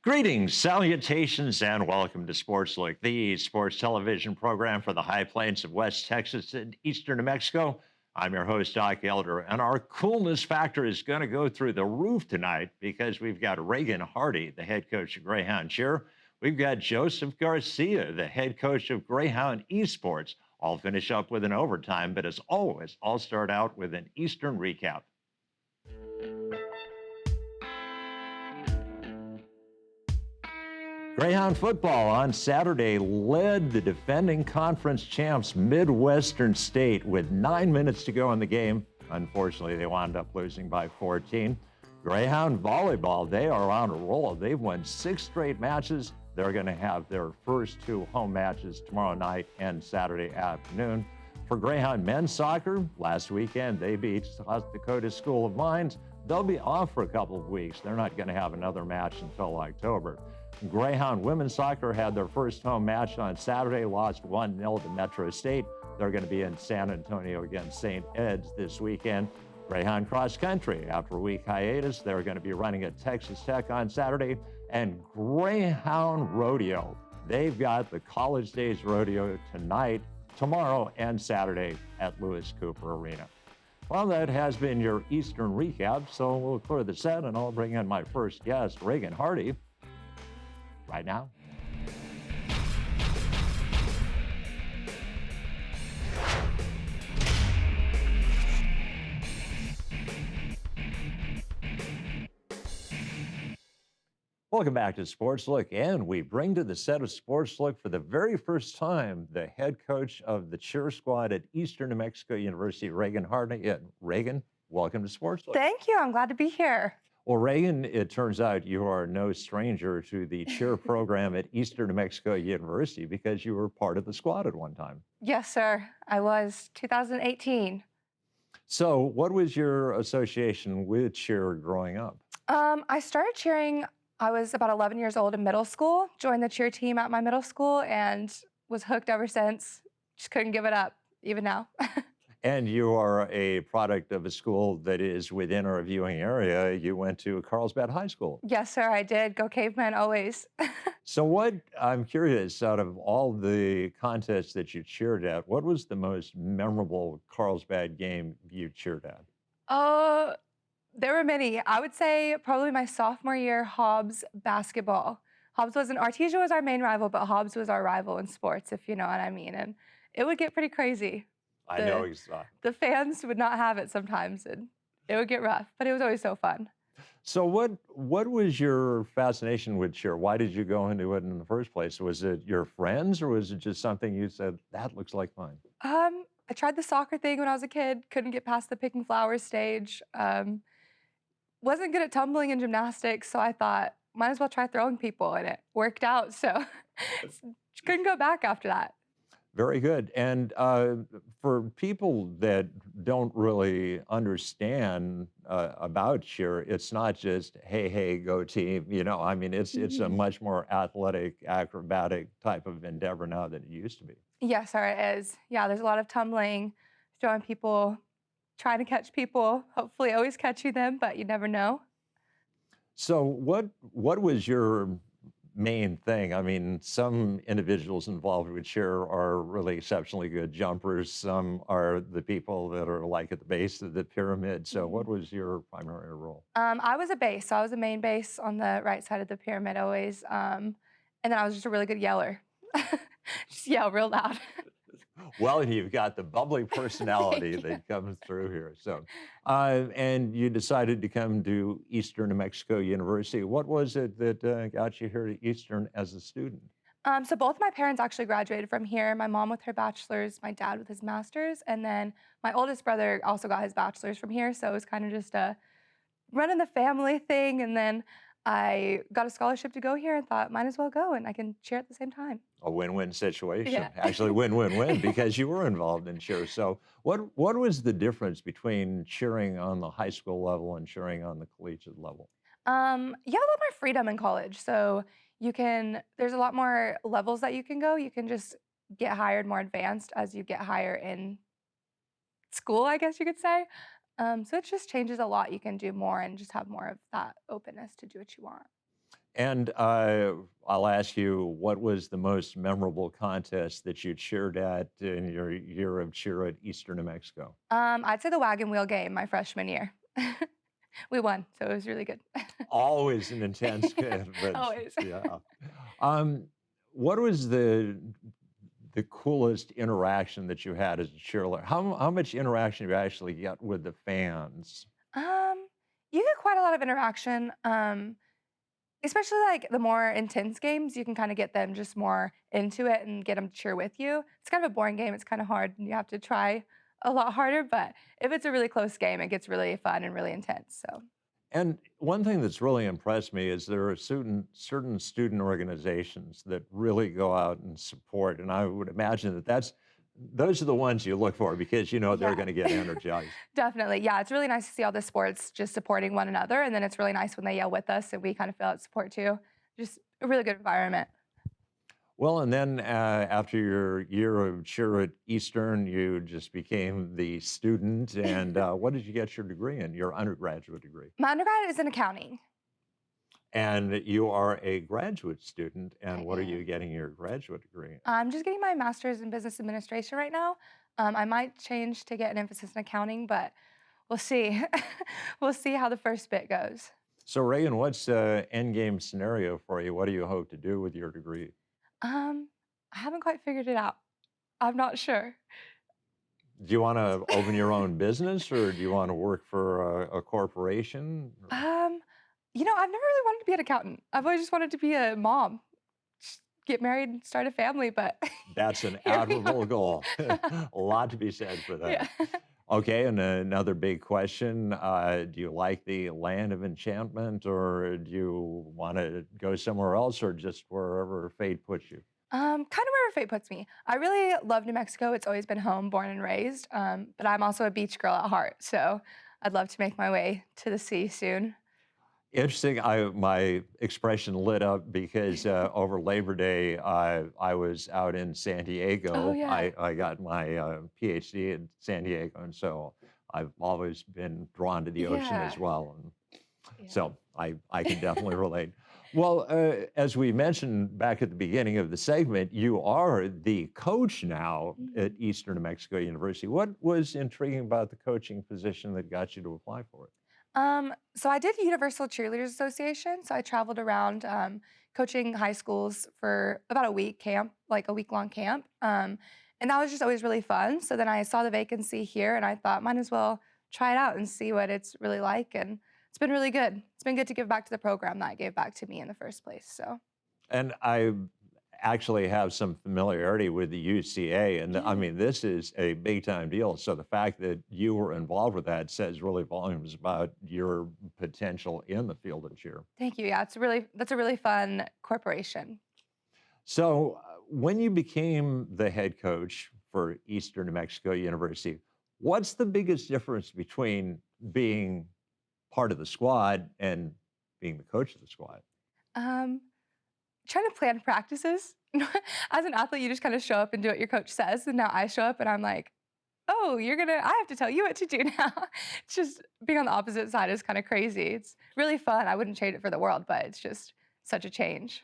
Greetings, salutations, and welcome to Sportslook, the sports television program for the High Plains of West Texas and eastern New Mexico. I'm your host, Doc Elder, and our coolness factor is going to go through the roof tonight because we've got Reagan Hardy, the head coach of Greyhound Cheer. We've got Joseph Garcia, the head coach of Greyhound Esports. I'll finish up with an overtime, but as always, I'll start out with an Eastern recap. Greyhound football on Saturday led the defending conference champs Midwestern State with 9 minutes to go in the game. Unfortunately, they wound up losing by 14. Greyhound volleyball, they are on a roll. They've won 6 straight matches. They're going to have their first 2 home matches tomorrow night and Saturday afternoon. For Greyhound men's soccer, last weekend they beat South Dakota School of Mines. They'll be off for a couple of weeks. They're not going to have another match until October. Greyhound women's soccer had their first home match on Saturday, lost 1-0 to Metro State. They're going to be in San Antonio against St. Ed's this weekend. Greyhound cross country, after a week hiatus, they're going to be running at Texas Tech on Saturday. And Greyhound rodeo, they've got the College Days rodeo tonight, tomorrow, and Saturday at Lewis Cooper Arena. Well, that has been your Eastern recap, so we'll clear the set and I'll bring in my first guest, Reagan Hardy, right now. Welcome back to Sportslook, and we bring to the set of Sportslook for the very first time the head coach of the cheer squad at Eastern New Mexico University, Reagan Hardy. Reagan, welcome to Sportslook. Thank you. I'm glad to be here. Well, Reagan, it turns out you are no stranger to the cheer program at Eastern New Mexico University because you were part of the squad at one time. Yes, sir. I was 2018. So what was your association with cheer growing up? I started cheering, I was about 11 years old in middle school, joined the cheer team at my middle school and was hooked ever since. Just couldn't give it up, even now. And you are a product of a school that is within our viewing area. You went to Carlsbad High School. Yes, sir, I did. Go Caveman, always. So I'm curious, out of all the contests that you cheered at, what was the most memorable Carlsbad game you cheered at? There were many. I would say probably my sophomore year, Hobbs basketball. Artesia was our main rival, but Hobbs was our rival in sports, if you know what I mean. And it would get pretty crazy. I know exactly. The fans would not have it sometimes, and it would get rough, but it was always so fun. So what was your fascination with cheer? Why did you go into it in the first place? Was it your friends, or was it just something you said, that looks like fun? I tried the soccer thing when I was a kid, couldn't get past the picking flowers stage. Wasn't good at tumbling and gymnastics, so I thought, might as well try throwing people, and it worked out, so couldn't go back after that. Very good. And for people that don't really understand about cheer, it's not just, hey, go team. I mean, it's a much more athletic, acrobatic type of endeavor now than it used to be. Yes, sir, it is. Yeah, there's a lot of tumbling, throwing people, trying to catch people, hopefully always catching them, but you never know. So what was your main thing? I mean, some individuals involved with cheer are really exceptionally good jumpers. Some are the people that are like at the base of the pyramid. So what was your primary role? I was a base, so I was a main base on the right side of the pyramid always. And then I was just a really good yeller. Just yell real loud. Well, you've got the bubbly personality that comes through here. So, and you decided to come to Eastern New Mexico University. What was it that got you here to Eastern as a student? So both my parents actually graduated from here. My mom with her bachelor's, my dad with his master's, and then my oldest brother also got his bachelor's from here. So it was kind of just a running the family thing. And then I got a scholarship to go here and thought, might as well go, and I can cheer at the same time. A win-win situation. Yeah. Actually, win-win-win because you were involved in cheer. So what was the difference between cheering on the high school level and cheering on the collegiate level? You have a lot more freedom in college. So there's a lot more levels that you can go. You can just get hired more advanced as you get higher in school, I guess you could say. So it just changes a lot. You can do more and just have more of that openness to do what you want. And I'll ask you, what was the most memorable contest that you cheered at in your year of cheer at Eastern New Mexico? I'd say the wagon wheel game my freshman year. We won, so it was really good. Always an intense but Always. yeah. Um, what was the coolest interaction that you had as a cheerleader? How much interaction you actually get with the fans? Um, you get quite a lot of interaction. Especially like the more intense games, you can kind of get them just more into it and get them to cheer with you. It's kind of a boring game. It's kind of hard and you have to try a lot harder. But if it's a really close game, it gets really fun and really intense. So And one thing that's really impressed me is there are certain student organizations that really go out and support, and I would imagine that those are the ones you look for because you know they're yeah, going to get energized. definitely. Yeah, it's really nice to see all the sports just supporting one another. And then it's really nice when they yell with us and we kind of feel that support too. Just a really good environment. Well, and then after your year of cheer at Eastern, you just became the student. And what did you get your degree in? Your undergraduate degree? My undergrad is in accounting. And you are a graduate student. And I what are you am. getting your graduate degree in? I'm just getting my master's in business administration right now. I might change to get an emphasis in accounting, but we'll see. We'll see how the first bit goes. So, Reagan, what's the end game scenario for you? What do you hope to do with your degree? Um, I haven't quite figured it out. I'm not sure. Do you want to open your own business or do you want to work for a corporation? Um, I've never really wanted to be an accountant. I've always just wanted to be a mom, just get married and start a family, but That's an here we admirable goal. are. A lot to be said for that. Yeah. Okay, and another big question. Do you like the land of enchantment or do you want to go somewhere else or just wherever fate puts you? Kind of wherever fate puts me. I really love New Mexico. It's always been home, born and raised. But I'm also a beach girl at heart, so I'd love to make my way to the sea soon. Interesting. My expression lit up because over Labor Day, I was out in San Oh Diego. yeah, I got my PhD in San Diego, and so I've always been drawn to the ocean yeah, as well. And yeah. so I can definitely relate. Well, as we mentioned back at the beginning of the segment, you are the coach now at Mhm. Eastern New Mexico University. What was intriguing about the coaching position that got you to apply for it? So I did Universal Cheerleaders Association. So I traveled around coaching high schools for about a week camp, like a week long camp. And that was just always really fun. So then I saw the vacancy here and I thought, might as well try it out and see what it's really like. And it's been really good. It's been good to give back to the program that gave back to me in the first place. So, And I actually have some familiarity with the UCA, and I yeah. mean, this is a big time deal. So the fact that you were involved with that says really volumes about your potential in the field of cheer. Thank you. Yeah, that's a really fun corporation. So when you became the head coach for Eastern New Mexico University, what's the biggest difference between being part of the squad and being the coach of the squad? Um, Trying to plan practices. As an athlete, you just kind of show up and do what your coach says. And now I show up and I'm like, oh, I have to tell you what to do now. It's just being on the opposite side is kind of crazy. It's really fun. I wouldn't trade it for the world, but it's just such a change.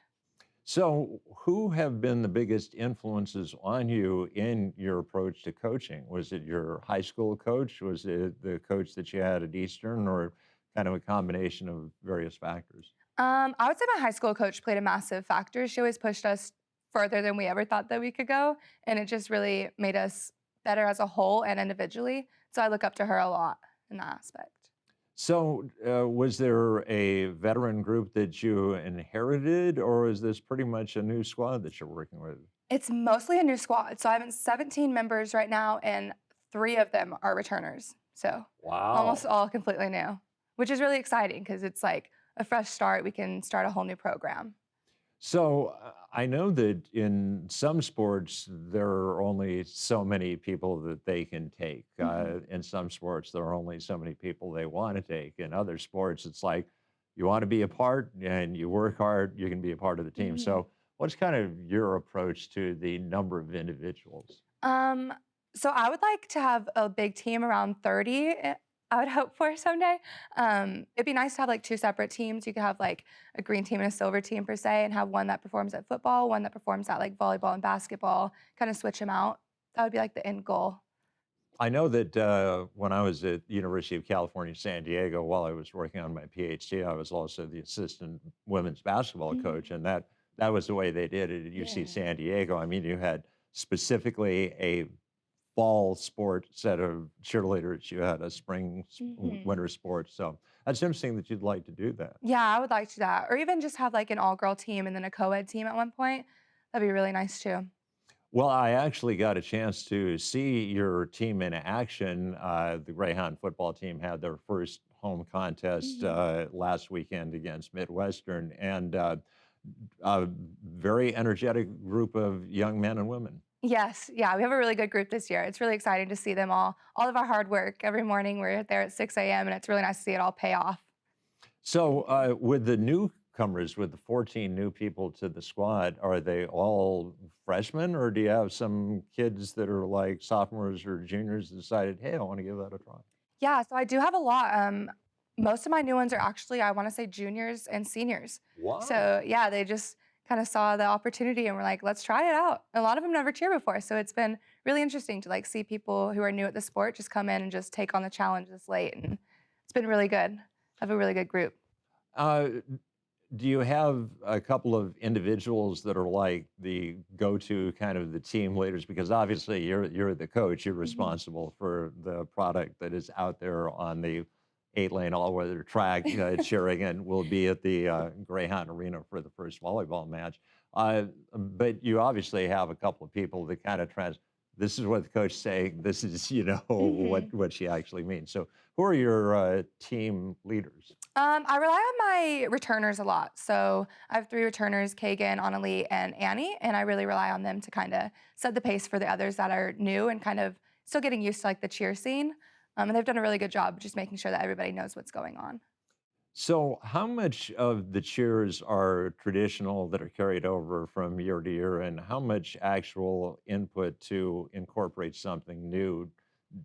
So, who have been the biggest influences on you in your approach to coaching? Was it your high school coach? Was it the coach that you had at Eastern, or kind of a combination of various factors? I would say my high school coach played a massive factor. She always pushed us further than we ever thought that we could go. And it just really made us better as a whole and individually. So I look up to her a lot in that aspect. So, was there a veteran group that you inherited, or is this pretty much a new squad that you're working with? It's mostly a new squad. So I have 17 members right now, and 3 of them are returners. So almost Wow. all completely new, which is really exciting because it's like a fresh start. We can start a whole new program. So I know that in some sports there are only so many people that they can take. Mhm. In some sports there are only so many people they want to take. In other sports, it's like you want to be a part and you work hard, you can be a part of the team. Mhm. So what's kind of your approach to the number of individuals? Um, so I would like to have a big team around 30 I would hope for someday. It'd be nice to have like two separate teams. You could have like a green team and a silver team per se, and have one that performs at football, one that performs at like volleyball and basketball. Kind of switch them out. That would be like the end goal. I know that when I was at University of California, San Diego, while I was working on my PhD, I was also the assistant women's basketball coach, Mhm. and that was the way they did it at UC Yeah. San Diego. I mean, you had specifically a fall sport set of cheerleaders, you had a Mhm. winter sport. So that's interesting that you'd like to do that. Yeah, I would like to do that, or even just have like an all-girl team and then a co-ed team at one point. That'd be really nice too. Well, I actually got a chance to see your team in action. The Greyhound football team had their first home contest Mhm. last weekend against Midwestern, and a very energetic group of young men and women. Yes, yeah, we have a really good group this year. It's really exciting to see them all of our hard work every morning. We're there at 6 a.m. and it's really nice to see it all pay off. So, with the newcomers, with the 14 new people to the squad, are they all freshmen, or do you have some kids that are like sophomores or juniors that decided, hey, I want to give that a try? Yeah, so I do have a lot. Most of my new ones are actually, I want to say, juniors and seniors. Wow. So yeah, they just kind of saw the opportunity and were like, let's try it out. A lot of them never cheered before, so it's been really interesting to like see people who are new at the sport just come in and just take on the challenge this late, and it's been really good. I have a really good group. Uh, do you have a couple of individuals that are like the go-to kind of the team leaders? Because obviously you're the coach, you're Mhm. responsible for the product that is out there on the 8-lane all-weather track, cheering, and will be at the Greyhound Arena for the first volleyball match. But you obviously have a couple of people that kind of this is what the coach is saying, this is, what Mhm. she actually means. So who are your team leaders? I rely on my returners a lot. So I have three returners, Kagan, Annalie, and Annie, and I really rely on them to kind of set the pace for the others that are new and kind of still getting used to like the cheer scene. And they've done a really good job just making sure that everybody knows what's going on. So, how much of the cheers are traditional that are carried over from year to year, and how much actual input to incorporate something new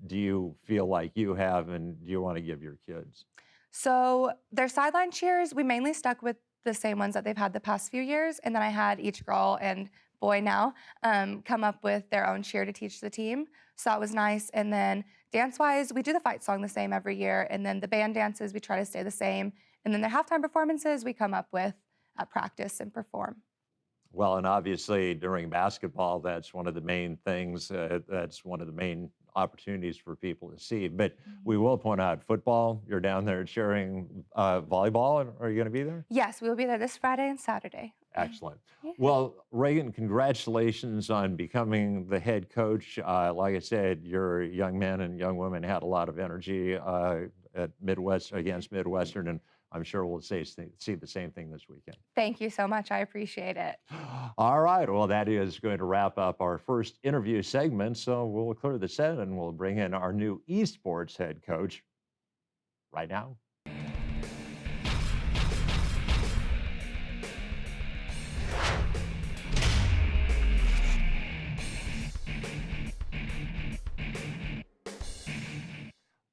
do you feel like you have, and do you want to give your kids? So their sideline cheers, we mainly stuck with the same ones that they've had the past few years. And then I had each girl and boy now come up with their own cheer to teach the team. So that was nice. And then dance wise, we do the fight song the same every year. And then the band dances, we try to stay the same. And then their halftime performances, we come up with at practice and perform. Well, and obviously during basketball, that's one of the main things. That's one of the main opportunities for people to see. But we Mhm. will point out football. You're down there cheering volleyball. Are you going to be there? Yes, we will be there this Friday and Saturday. Excellent. Yeah. Well, Reagan, congratulations on becoming the head coach. Like I said, your young men and young women had a lot of energy at Midwest against Midwestern, and I'm sure we'll see the same thing this weekend. Thank you so much. I appreciate it. All right. Well, that is going to wrap up our first interview segment. So we'll clear the set and we'll bring in our new esports head coach right now.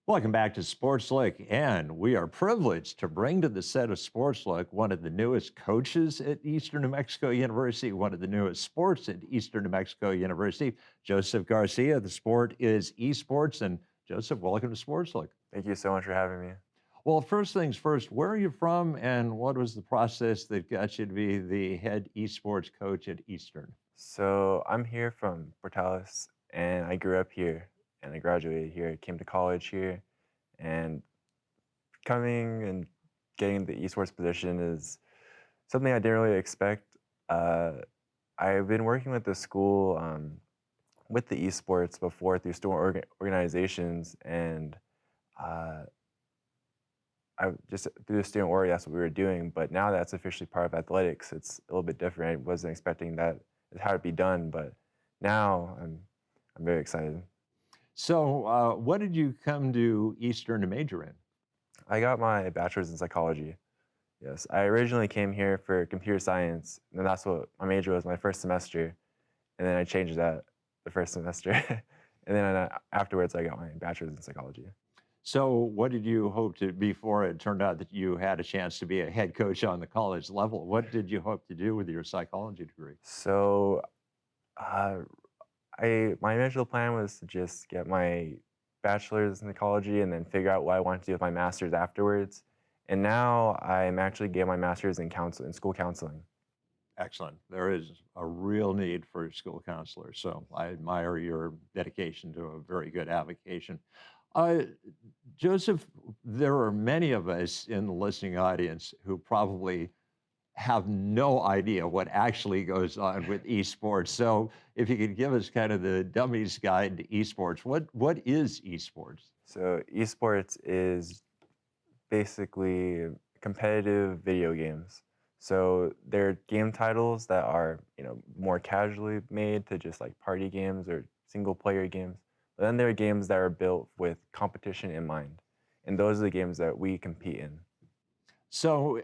Welcome back to Sportslook, and we are privileged to bring to the set of Sportslook one of the newest coaches at Eastern New Mexico University, one of the newest sports at Eastern New Mexico University, Joseph Garcia. The sport is esports, and Joseph, welcome to Sportslook. Thank you so much for having me. Well, first things first, where are you from, and what was the process that got you to be the head esports coach at Eastern? So I'm here from Portales, and I grew up here, and I graduated here. Came to college here, and coming and getting the esports position is something I didn't really expect. Uh, I've been working with the school with the esports before through student organizations, and uh, I just through the student org, that's what we were doing. But now that's officially part of athletics. It's a little bit different. I wasn't expecting that is how it'd be done, but now I'm very excited. So, what did you come to Eastern to major in? I got my bachelor's in psychology. Yes, I originally came here for computer science, and that's what my major was my first semester, and then I changed that the first semester, and then afterwards I got my bachelor's in psychology. So, what did you hope to before it turned out that you had a chance to be a head coach on the college level? What did you hope to do with your psychology degree? So uh, I my initial plan was to just get my bachelor's in ecology and then figure out what I wanted to do with my master's afterwards. And now I'm actually getting my master's in school counseling. Excellent. There is a real need for school counselors. So I admire your dedication to a very good avocation. Uh, Joseph, there are many of us in the listening audience who probably have no idea what actually goes on with esports. So if you could give us kind of the dummy's guide to esports, what is esports? So esports is basically competitive video games. So they're game titles that are, more casually made to just like party games or single player games. But then there are games that are built with competition in mind. And those are the games that we compete in. So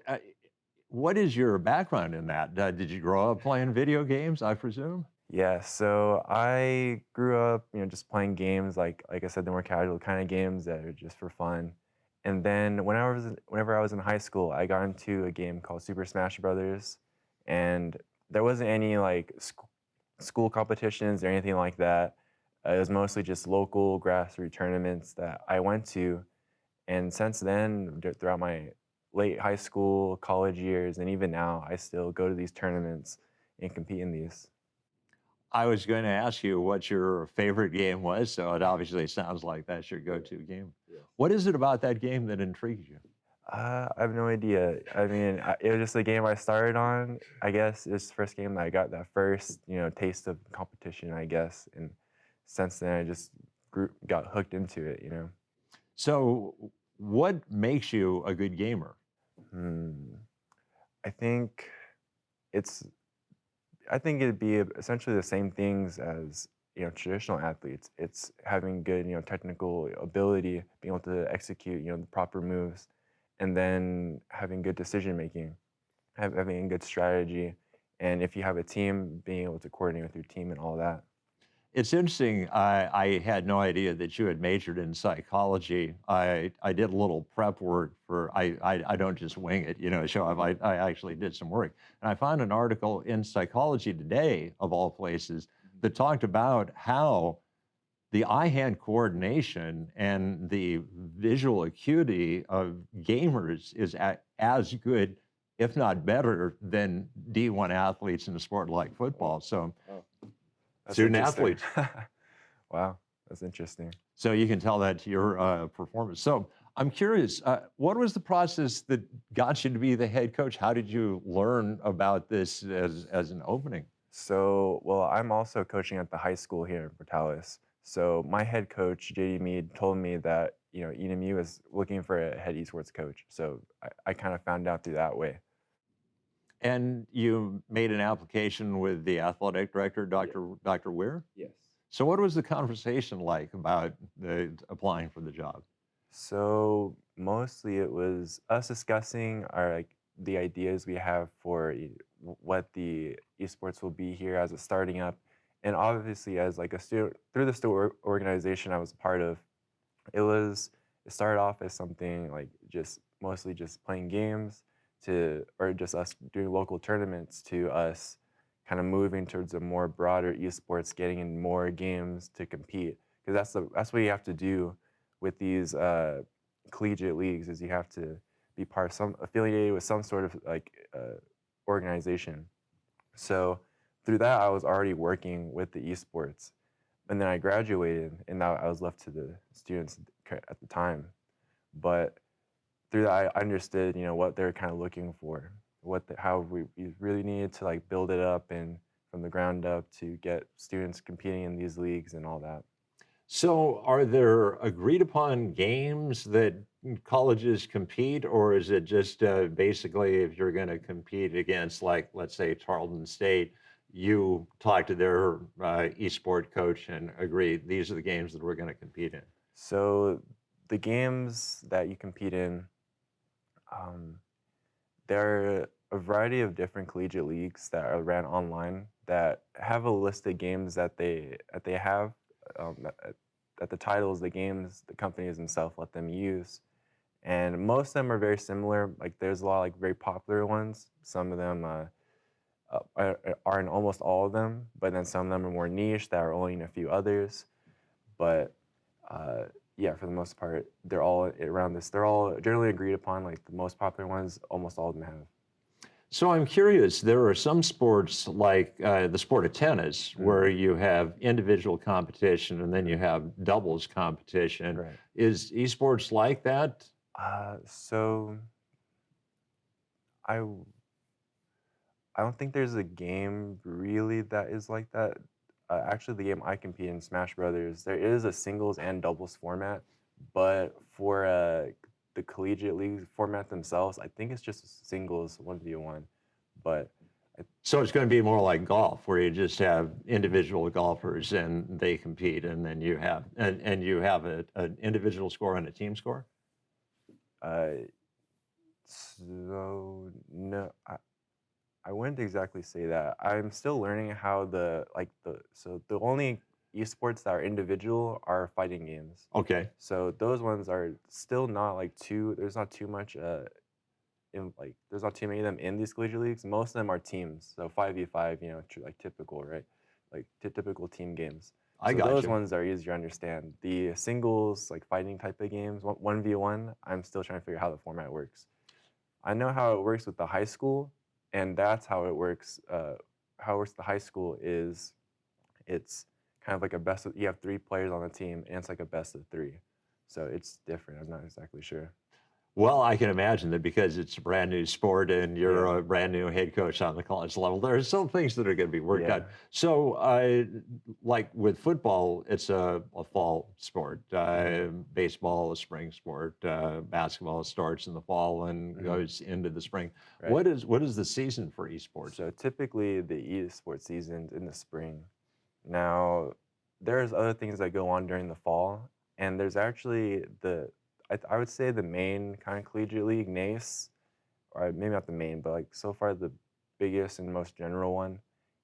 what is your background in that? Did you grow up playing video games, I presume? Yeah, so I grew up, just playing games like I said, the more casual kind of games that are just for fun. And then whenever I was in high school, I got into a game called Super Smash Brothers, and there wasn't any like school competitions or anything like that. It was mostly just local grassroots tournaments that I went to. And since then, throughout my late high school, college years, and even now, I still go to these tournaments and compete in these. I was going to ask you what your favorite game was, so it obviously sounds like that's your go-to game. Yes. What is it about that game that intrigues you? I have no idea. I mean, it was just a game I started on. I guess it's the first game that I got that first, taste of competition, I guess. And since then, I just got hooked into it. So, what makes you a good gamer? Hmm. I think it's I think it'd be essentially the same things as traditional athletes. It's having good technical ability, being able to execute the proper moves, and then having good decision making, having a good strategy, and if you have a team, being able to coordinate with your team and all that. It's interesting. I had no idea that you had majored in psychology. I did a little prep work for. I don't just wing it, show up. I actually did some work, and I found an article in Psychology Today, of all places, that talked about how the eye-hand coordination and the visual acuity of gamers is as good, if not better, than D1 athletes in a sport like football. So, Oh, that's student interesting. athletes. Wow, that's interesting. So you can tell that to your performance. So I'm curious, what was the process that got you to be the head coach? How did you learn about this as an opening? So, well, I'm also coaching at the high school here in Portales. So my head coach, JD Mead, told me that, ENMU is looking for a head esports coach. So I kind of found out through that way. And you made an application with the athletic director, Dr. Weir. Yes. So what was the conversation like about applying for the job? So mostly it was us discussing the ideas we have for what the esports will be here as a starting up, and obviously as like a student through the student organization I was a part of. It started off as something like just mostly just playing games or just us doing local tournaments to us kind of moving towards a more broader esports, getting in more games to compete because that's what you have to do with these collegiate leagues is you have to be affiliated with some sort of organization. So through that, I was already working with the esports, and then I graduated, and now I was left to the students at the time. But through that, I understood, what they're kind of looking for, how we really needed to like build it up and from the ground up to get students competing in these leagues and all that. So are there agreed upon games that colleges compete, or is it just basically if you're going to compete against, like, let's say Tarleton State, you talk to their esport coach and agree these are the games that we're going to compete in? So the games that you compete in, um, there are a variety of different collegiate leagues that are ran online that have a list of games that they have. the titles, the games, the companies themselves let them use. And most of them are very similar. Like there's a lot of like very popular ones. Some of them are in almost all of them, but then some of them are more niche that are only in a few others. But uh, yeah, for the most part, they're all around this. They're all generally agreed upon. Like the most popular ones, almost all of them have. So I'm curious, there are some sports like the sport of tennis where you have individual competition and then you have doubles competition. Right. Is esports like that? So I I don't think there's a game really that is like that. Actually, the game I compete in, Smash Brothers, there is a singles and doubles format, but for the collegiate league format themselves, I think it's just singles 1v1. But So it's going to be more like golf, where you just have individual golfers and they compete, and then you have you have an individual score and a team score. uh, so no, I wouldn't exactly say that. I'm still learning how so the only esports that are individual are fighting games. Okay. So those ones are still not like there's not too much there's not too many of them in these collegiate leagues. Most of them are teams. So 5v5, like typical, right? Like typical team games. I So got those you. ones are easier to understand. The singles, like fighting type of games, 1v1, I'm still trying to figure out how the format works. I know how it works with the high school, and that's how it works. How it works with the high school is it's kind of like you have 3 players on the team, and it's like a best of 3. So it's different. I'm not exactly sure. Well, I can imagine that because it's a brand new sport and you're Yeah. a brand new head coach on the college level, there are some things that are going to be worked out. Yeah. So, like with football, it's a fall sport. Baseball, a spring sport. Basketball starts in the fall and goes into the spring. Right. What is the season for esports? So typically the esports season's in the spring. Now, there's other things that go on during the fall, and there's actually I would say the main kind of collegiate league, NACE, or maybe not the main, but like so far the biggest and most general one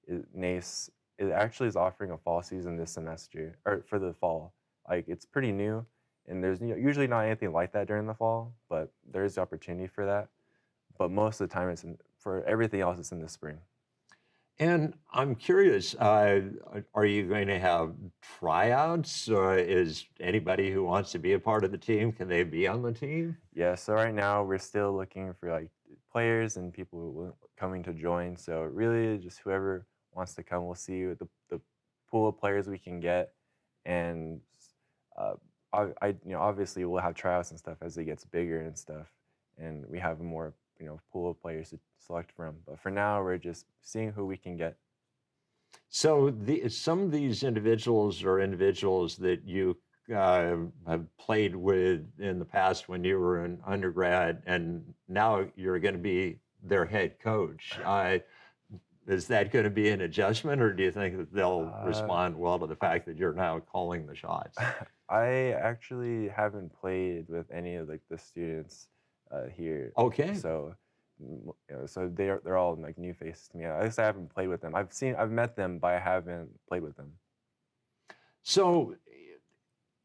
is NACE. It actually is offering a fall season this semester, or for the fall. Like it's pretty new, and there's usually not anything like that during the fall, but there's the opportunity for that. But most of the time, for everything else, it's in the spring. And I'm curious, are you going to have tryouts? Is anybody who wants to be a part of the team, can they be on the team? Yeah, so right now we're still looking for like players and people coming to join. So really, just whoever wants to come, we'll see the pool of players we can get, and uh, obviously we'll have tryouts and stuff as it gets bigger and stuff, and we have more pool of players to select from. But for now, we're just seeing who we can get. So some of these individuals are individuals that you have played with in the past when you were an undergrad, and now you're going to be their head coach. Is that going to be an adjustment, or do you think that they'll respond well to the fact that you're now calling the shots? I actually haven't played with any of like the students here. Okay. So, so they're all like new faces to me. At least I haven't played with them. I've met them, but I haven't played with them. So,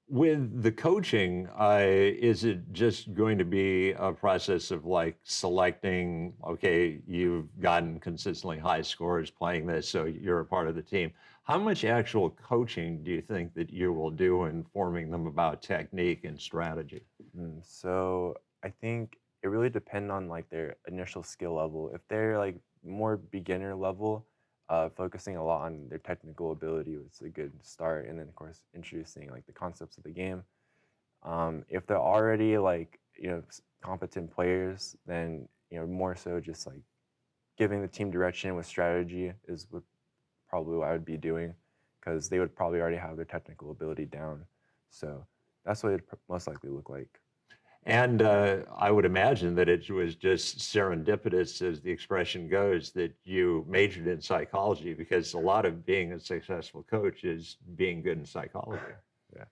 with the coaching, is it just going to be a process of like selecting, okay, you've gotten consistently high scores playing this, so you're a part of the team. How much actual coaching do you think that you will do in informing them about technique and strategy? So I think it really depends on like their initial skill level. If they're like more beginner level, focusing a lot on their technical ability was a good start, and then of course introducing like the concepts of the game. If they're already like competent players, then more so just like giving the team direction with strategy is probably what I would be doing, because they would probably already have their technical ability down. So that's what it most likely look like. And I would imagine that it was just serendipitous, as the expression goes, that you majored in psychology, because a lot of being a successful coach is being good in psychology. Yeah.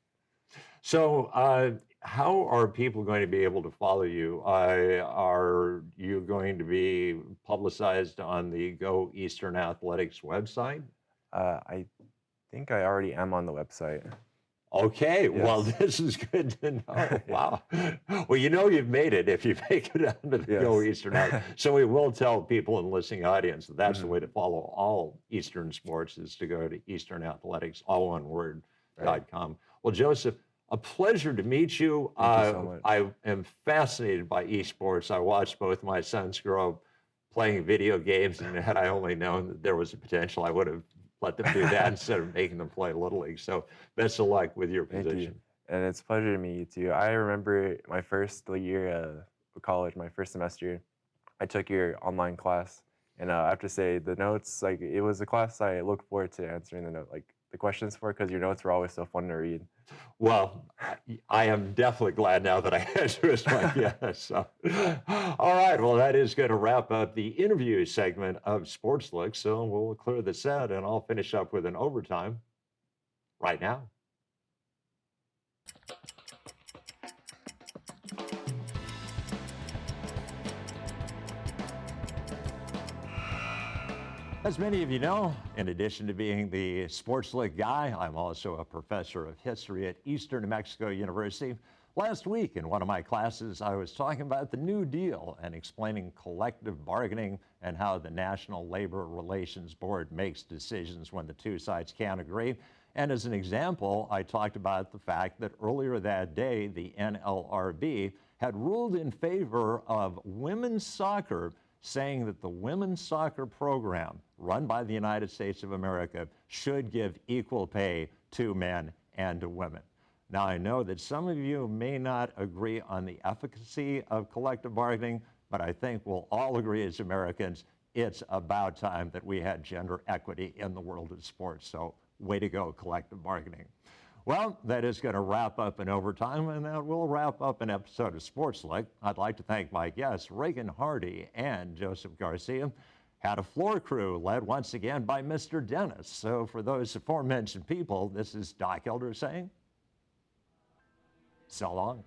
So, how are people going to be able to follow you? Are you going to be publicized on the Go Eastern Athletics website? I think I already am on the website. Okay, well, Yes. this is good to know. Wow. Well, you know you've made it if you make it onto the Go Yes. Eastern Out. So we will tell people in the listening audience that that's the Mhm. way to follow all Eastern sports is to go to Eastern Athletics, all one word, Right. .com. Well, Joseph, a pleasure to meet you. Thank you so much. I am fascinated by esports. I watched both my sons grow up playing video games, and had I only known that there was a potential, I would have let them do that instead of making them play Little League. So best of luck with your Thank you. position. And it's a pleasure to meet you too. I remember my first year of college, my first semester, I took your online class, and I have to say the notes, like it was a class I look forward to answering the questions for, because your notes were always so fun to read. Well, I am definitely glad now that I had you as my guest. So, all right. Well, that is going to wrap up the interview segment of Sportslook. So we'll clear the set and I'll finish up with an overtime right now. As many of you know, in addition to being the Sportslook guy, I'm also a professor of history at Eastern New Mexico University. Last week in one of my classes, I was talking about the New Deal and explaining collective bargaining and how the National Labor Relations Board makes decisions when the two sides can't agree. And as an example, I talked about the fact that earlier that day, the NLRB had ruled in favor of women's soccer, saying that the women's soccer program run by the United States of America should give equal pay to men and to women. Now, I know that some of you may not agree on the efficacy of collective bargaining, but I think we'll all agree as Americans, it's about time that we had gender equity in the world of sports. So way to go, collective bargaining. Well, that is going to wrap up an overtime, and that will wrap up an episode of Sportslook. I'd like to thank my guests, Reagan Hardy and Joseph Garcia. Had a floor crew led once again by Mr. Dennis. So for those aforementioned people, this is Doc Elder saying, so long.